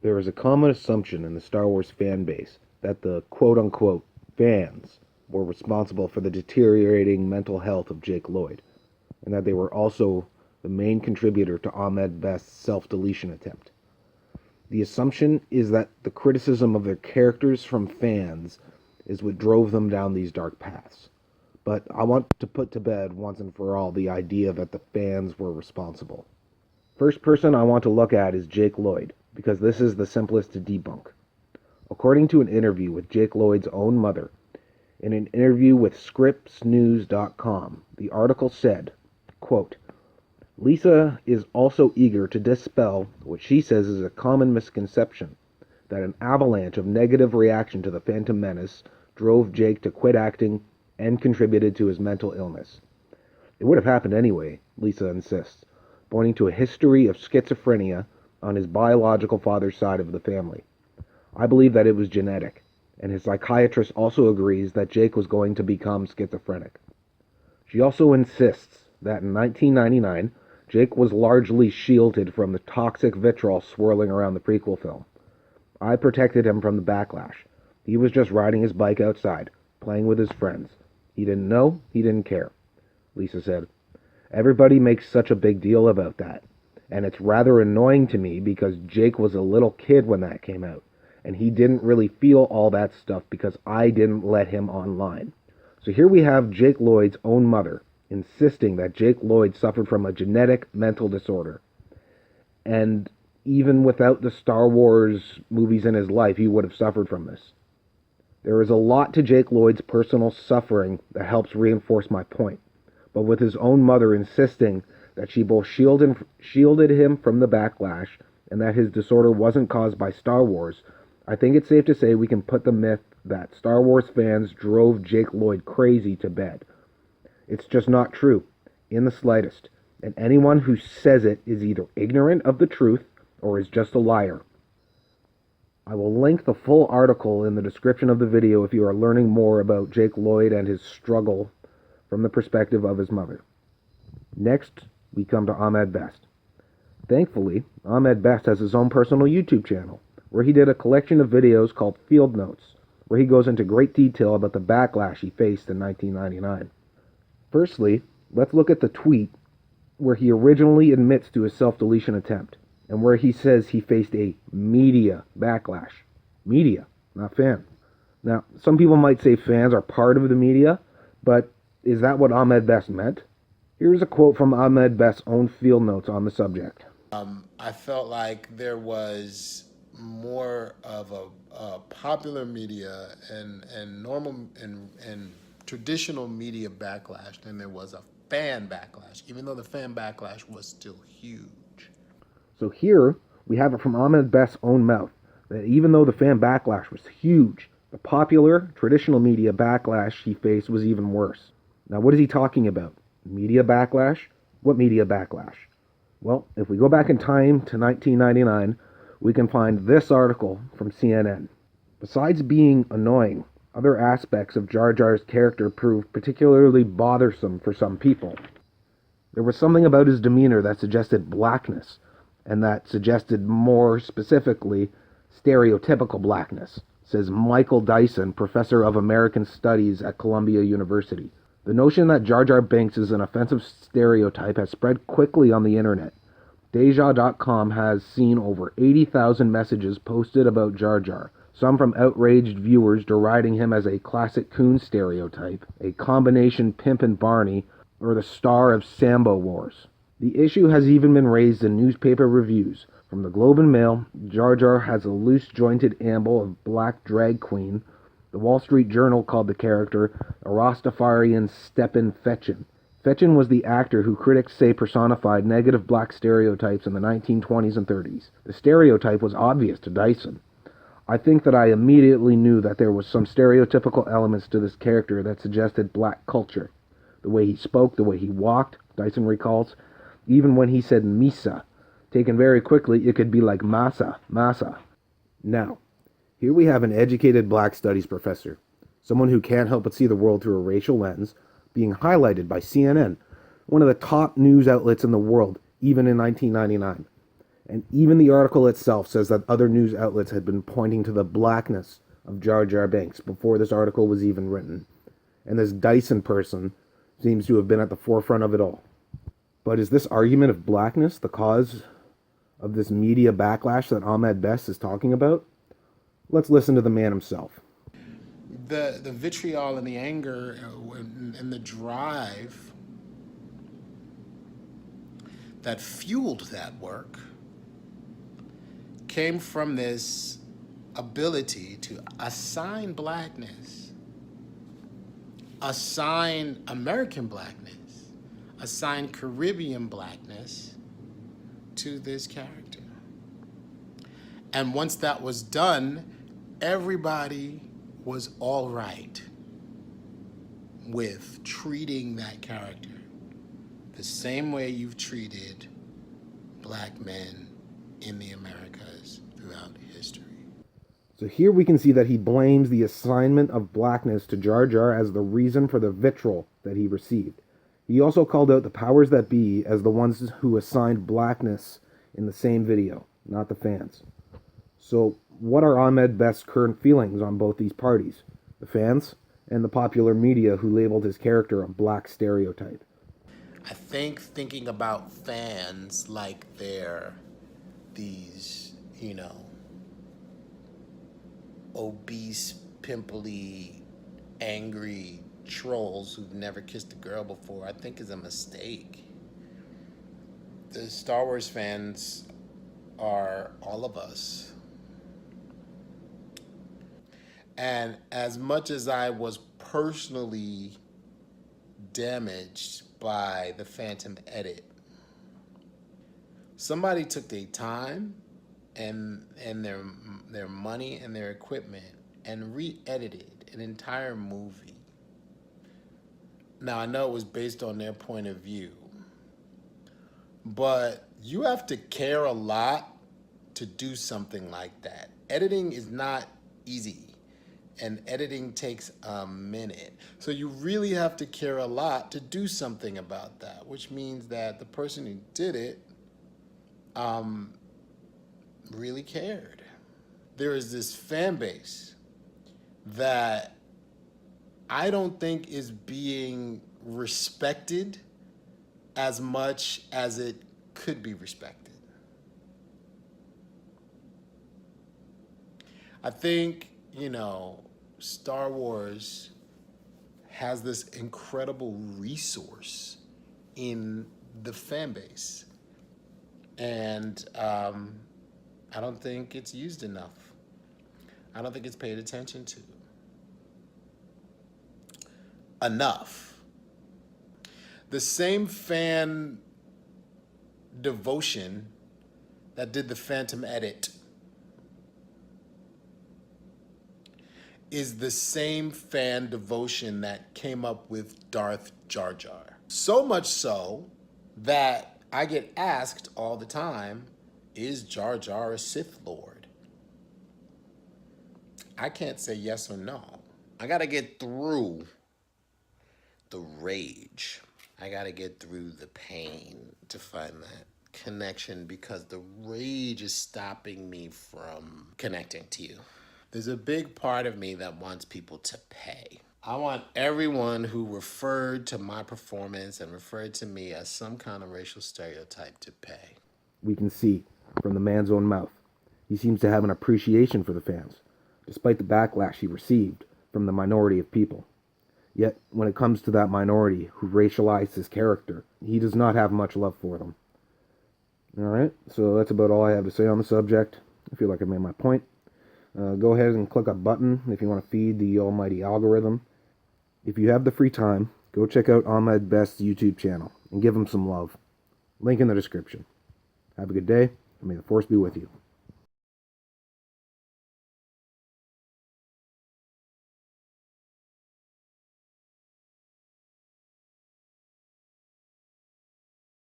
There is a common assumption in the Star Wars fan base that the quote-unquote fans were responsible for the deteriorating mental health of Jake Lloyd, and that they were also the main contributor to Ahmed Best's self-deletion attempt. The assumption is that the criticism of their characters from fans is what drove them down these dark paths. But I want to put to bed once and for all the idea that the fans were responsible. First person I want to look at is Jake Lloyd, because this is the simplest to debunk. According to an interview with Jake Lloyd's own mother, in an interview with ScriptsNews.com, the article said, quote, Lisa is also eager to dispel what she says is a common misconception, that an avalanche of negative reaction to the Phantom Menace drove Jake to quit acting and contributed to his mental illness. It would have happened anyway, Lisa insists, pointing to a history of schizophrenia on his biological father's side of the family. I believe that it was genetic, and his psychiatrist also agrees that Jake was going to become schizophrenic. She also insists that in 1999, Jake was largely shielded from the toxic vitriol swirling around the prequel film. I protected him from the backlash. He was just riding his bike outside, playing with his friends. He didn't know, he didn't care, Lisa said. Everybody makes such a big deal about that, and it's rather annoying to me because Jake was a little kid when that came out, and he didn't really feel all that stuff because I didn't let him online. So here we have Jake Lloyd's own mother insisting that Jake Lloyd suffered from a genetic mental disorder, and even without the Star Wars movies in his life, he would have suffered from this. There is a lot to Jake Lloyd's personal suffering that helps reinforce my point, but with his own mother insisting that she both shielded him from the backlash and that his disorder wasn't caused by Star Wars, I think it's safe to say we can put the myth that Star Wars fans drove Jake Lloyd crazy to bed. It's just not true, in the slightest, and anyone who says it is either ignorant of the truth or is just a liar. I will link the full article in the description of the video if you are learning more about Jake Lloyd and his struggle from the perspective of his mother. Next, we come to Ahmed Best. Thankfully, Ahmed Best has his own personal YouTube channel, where he did a collection of videos called Field Notes, where he goes into great detail about the backlash he faced in 1999. Firstly, let's look at the tweet where he originally admits to his self-deletion attempt, and where he says he faced a media backlash. Media, not fan. Now, some people might say fans are part of the media, but is that what Ahmed Best meant? Here's a quote from Ahmed Best's own Field Notes on the subject. I felt like there was more of a popular media and normal and traditional media backlash than there was a fan backlash, even though the fan backlash was still huge. So here we have it from Ahmed Best's own mouth, that even though the fan backlash was huge, the popular traditional media backlash he faced was even worse. Now what is he talking about? Media backlash? What media backlash? Well, if we go back in time to 1999, we can find this article from CNN. Besides being annoying, other aspects of Jar Jar's character proved particularly bothersome for some people. There was something about his demeanor that suggested blackness, and that suggested more specifically stereotypical blackness, says Michael Dyson, professor of American Studies at Columbia University. The notion that Jar Jar Binks is an offensive stereotype has spread quickly on the internet. Deja.com has seen over 80,000 messages posted about Jar Jar, some from outraged viewers deriding him as a classic coon stereotype, a combination pimp and Barney, or the star of Sambo Wars. The issue has even been raised in newspaper reviews. From the Globe and Mail, Jar Jar has a loose-jointed amble of black drag queen. The Wall Street Journal called the character a Rastafarian Stepin Fetchin. Fetchin was the actor who critics say personified negative black stereotypes in the 1920s and 30s. The stereotype was obvious to Dyson. I think that I immediately knew that there was some stereotypical elements to this character that suggested black culture. The way he spoke, the way he walked, Dyson recalls, even when he said misa. Taken very quickly, it could be like masa, masa. Now, here we have an educated black studies professor, someone who can't help but see the world through a racial lens, being highlighted by CNN, one of the top news outlets in the world, even in 1999. And even the article itself says that other news outlets had been pointing to the blackness of Jar Jar Binks before this article was even written. And this Dyson person seems to have been at the forefront of it all. But is this argument of blackness the cause of this media backlash that Ahmed Best is talking about? Let's listen to the man himself. The vitriol and the anger and the drive that fueled that work came from this ability to assign blackness, assign American blackness, assign Caribbean blackness to this character. And once that was done, everybody was all right with treating that character the same way you've treated black men in the Americas throughout history. So here we can see that he blames the assignment of blackness to Jar Jar as the reason for the vitriol that he received. He also called out the powers that be as the ones who assigned blackness in the same video, not the fans. So what are Ahmed Best's current feelings on both these parties, the fans and the popular media who labeled his character a black stereotype? I think thinking about fans like they're these, obese, pimply, angry trolls who've never kissed a girl before, I think is a mistake. The Star Wars fans are all of us. And as much as I was personally damaged by the Phantom edit, somebody took their time and their money and their equipment and re-edited an entire movie. Now, I know it was based on their point of view, but you have to care a lot to do something like that. Editing is not easy, and editing takes a minute. So you really have to care a lot to do something about that, which means that the person who did it really cared. There is this fan base that I don't think is being respected as much as it could be respected. I think, Star Wars has this incredible resource in the fan base. And I don't think it's used enough. I don't think it's paid attention to enough. The same fan devotion that did the Phantom edit is the same fan devotion that came up with Darth Jar Jar. So much so that I get asked all the time, is Jar Jar a Sith Lord? I can't say yes or no. I gotta get through the rage. I gotta get through the pain to find that connection, because the rage is stopping me from connecting to you. There's a big part of me that wants people to pay. I want everyone who referred to my performance and referred to me as some kind of racial stereotype to pay. We can see from the man's own mouth, he seems to have an appreciation for the fans, despite the backlash he received from the minority of people. Yet, when it comes to that minority who racialized his character, he does not have much love for them. Alright, so that's about all I have to say on the subject. I feel like I made my point. Go ahead and click a button if you want to feed the almighty algorithm. If you have the free time, go check out Ahmed Best's YouTube channel and give him some love. Link in the description. Have a good day, and may the Force be with you.